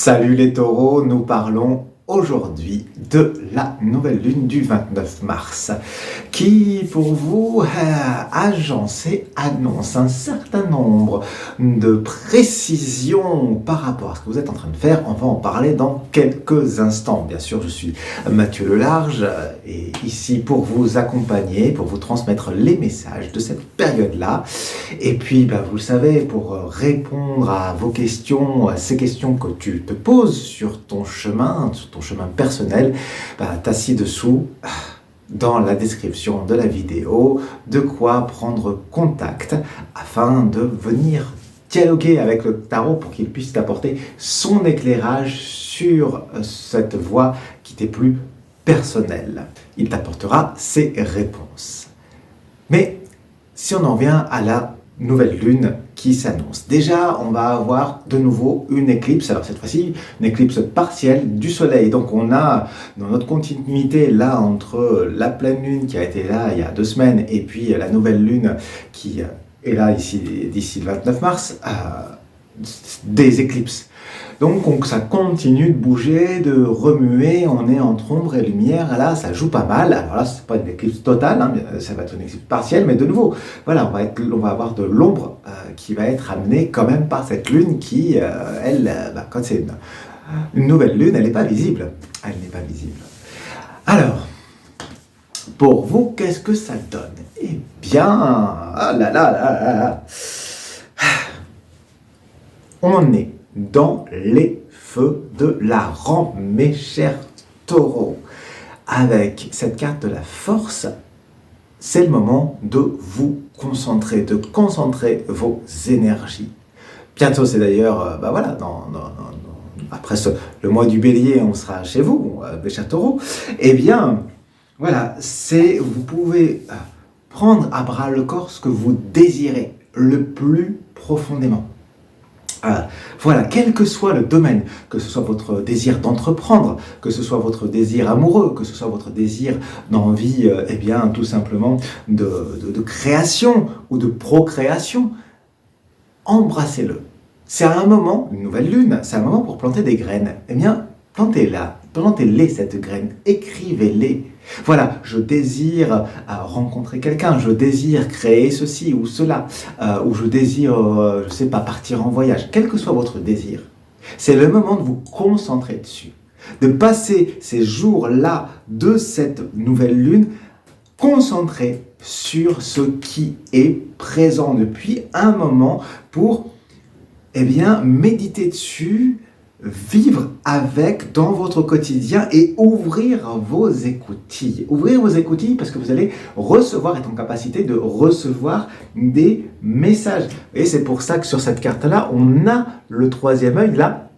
Salut les taureaux, nous parlons aujourd'hui de la nouvelle lune du 29 mars qui pour vous annonce un certain nombre de précisions par rapport à ce que vous êtes en train de faire. On va en parler dans quelques instants. Bien sûr, je suis Mathieu Lelarge et ici pour vous accompagner, pour vous transmettre les messages de cette période-là. Et puis, vous le savez, pour répondre à vos questions, à ces questions que tu te poses sur ton chemin personnel, t'as ci-dessous, dans la description de la vidéo, de quoi prendre contact afin de venir dialoguer avec le tarot pour qu'il puisse t'apporter son éclairage sur cette voie qui t'est plus personnelle. Il t'apportera ses réponses. Mais si on en vient à la nouvelle lune qui s'annonce. Déjà, on va avoir de nouveau une éclipse. Alors cette fois-ci, une éclipse partielle du soleil. Donc on a dans notre continuité là entre la pleine lune qui a été là il y a 2 semaines et puis la nouvelle lune qui est là ici d'ici le 29 mars, des éclipses. Donc ça continue de bouger, de remuer, on est entre ombre et lumière, là ça joue pas mal. Alors là c'est pas une éclipse totale, ça va être une éclipse partielle, mais de nouveau, voilà, on va avoir de l'ombre qui va être amenée quand même par cette lune qui, quand c'est une nouvelle lune, elle n'est pas visible. Elle n'est pas visible. Alors, pour vous, qu'est-ce que ça donne? Eh bien, on est dans les feux de la rampe, mes chers taureaux. Avec cette carte de la force, c'est le moment de vous concentrer, de concentrer vos énergies. Bientôt, c'est d'ailleurs, après le mois du bélier, on sera chez vous, mes chers taureaux. Eh bien, voilà, vous pouvez prendre à bras le corps ce que vous désirez le plus profondément. Voilà, quel que soit le domaine, que ce soit votre désir d'entreprendre, que ce soit votre désir amoureux, que ce soit votre désir d'envie, tout simplement de création ou de procréation, embrassez-le. C'est un moment, une nouvelle lune, c'est un moment pour planter des graines. Eh bien, plantez-les cette graine, écrivez-les. Voilà, je désire rencontrer quelqu'un, je désire créer ceci ou cela, ou je désire, partir en voyage, quel que soit votre désir. C'est le moment de vous concentrer dessus, de passer ces jours-là de cette nouvelle lune concentrés sur ce qui est présent depuis un moment pour, méditer dessus, vivre avec dans votre quotidien et ouvrir vos écoutilles. Ouvrir vos écoutilles parce que vous allez être en capacité de recevoir des messages. Et c'est pour ça que sur cette carte-là, on a le 3e œil, là,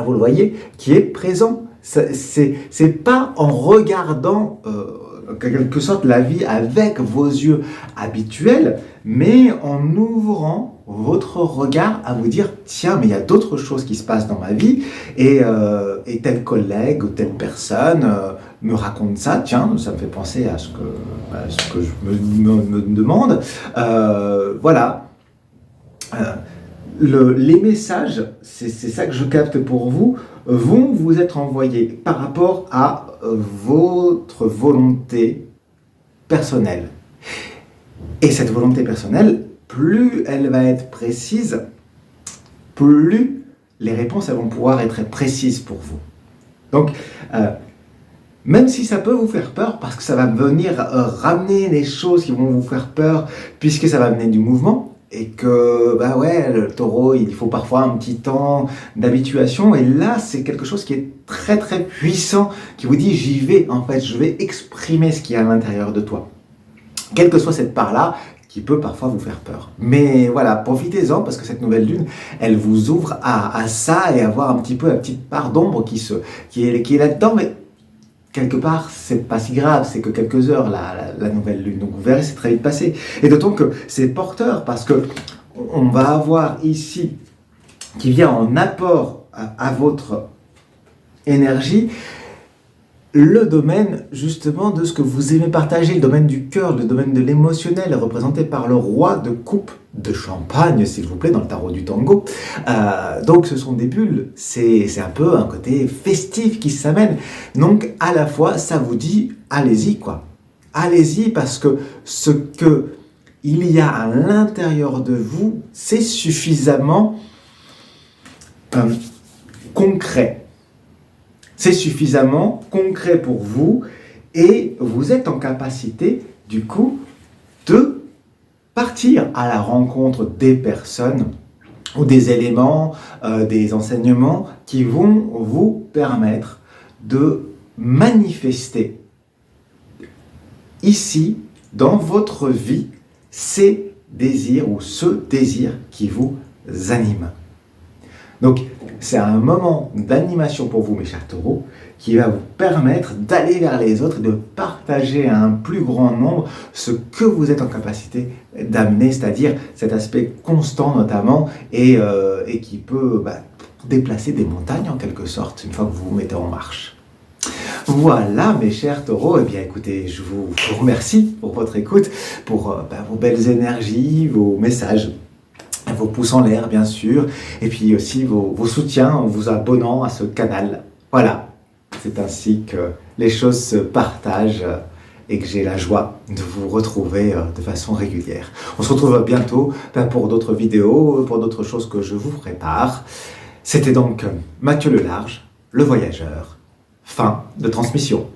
vous le voyez, qui est présent. C'est pas en regardant en quelque sorte la vie avec vos yeux habituels, mais en ouvrant votre regard à vous dire tiens, mais il y a d'autres choses qui se passent dans ma vie et tel collègue ou telle personne me raconte ça, tiens, ça me fait penser à ce que je me demande. Les messages, c'est ça que je capte pour vous, vont vous être envoyés par rapport à votre volonté personnelle. Et cette volonté personnelle, plus elle va être précise, plus les réponses elles vont pouvoir être précises pour vous. Donc, même si ça peut vous faire peur, parce que ça va venir ramener les choses qui vont vous faire peur, puisque ça va venir du mouvement, et que, le taureau, il faut parfois un petit temps d'habituation, et là, c'est quelque chose qui est très très puissant, qui vous dit, j'y vais, en fait, je vais exprimer ce qui est à l'intérieur de toi. Quelle que soit cette part-là, qui peut parfois vous faire peur. Mais voilà, profitez-en, parce que cette nouvelle lune, elle vous ouvre à ça, et à voir un petit peu la petite part d'ombre qui est là-dedans, mais quelque part, c'est pas si grave, c'est que quelques heures la nouvelle lune. Donc vous verrez, c'est très vite passé. Et d'autant que c'est porteur, parce que on va avoir ici, qui vient en apport à votre énergie, le domaine justement de ce que vous aimez partager, le domaine du cœur, le domaine de l'émotionnel, représenté par le roi de coupe de champagne, s'il vous plaît, dans le tarot du tango. Donc ce sont des bulles, c'est un peu un côté festif qui s'amène. Donc à la fois, ça vous dit, allez-y quoi. Allez-y parce que ce que il y a à l'intérieur de vous, c'est suffisamment concret. C'est suffisamment concret pour vous et vous êtes en capacité, du coup, de partir à la rencontre des personnes ou des éléments, des enseignements qui vont vous permettre de manifester ici, dans votre vie, ces désirs ou ce désir qui vous anime. Donc, c'est un moment d'animation pour vous, mes chers taureaux, qui va vous permettre d'aller vers les autres et de partager à un plus grand nombre ce que vous êtes en capacité d'amener, c'est-à-dire cet aspect constant notamment et qui peut déplacer des montagnes en quelque sorte une fois que vous vous mettez en marche. Voilà mes chers taureaux, eh bien écoutez, je vous remercie pour votre écoute, pour vos belles énergies, vos messages, vos pouces en l'air bien sûr, et puis aussi vos soutiens en vous abonnant à ce canal. Voilà, c'est ainsi que les choses se partagent et que j'ai la joie de vous retrouver de façon régulière. On se retrouve bientôt pour d'autres vidéos, pour d'autres choses que je vous prépare. C'était donc Mathieu Le Large, le voyageur. Fin de transmission.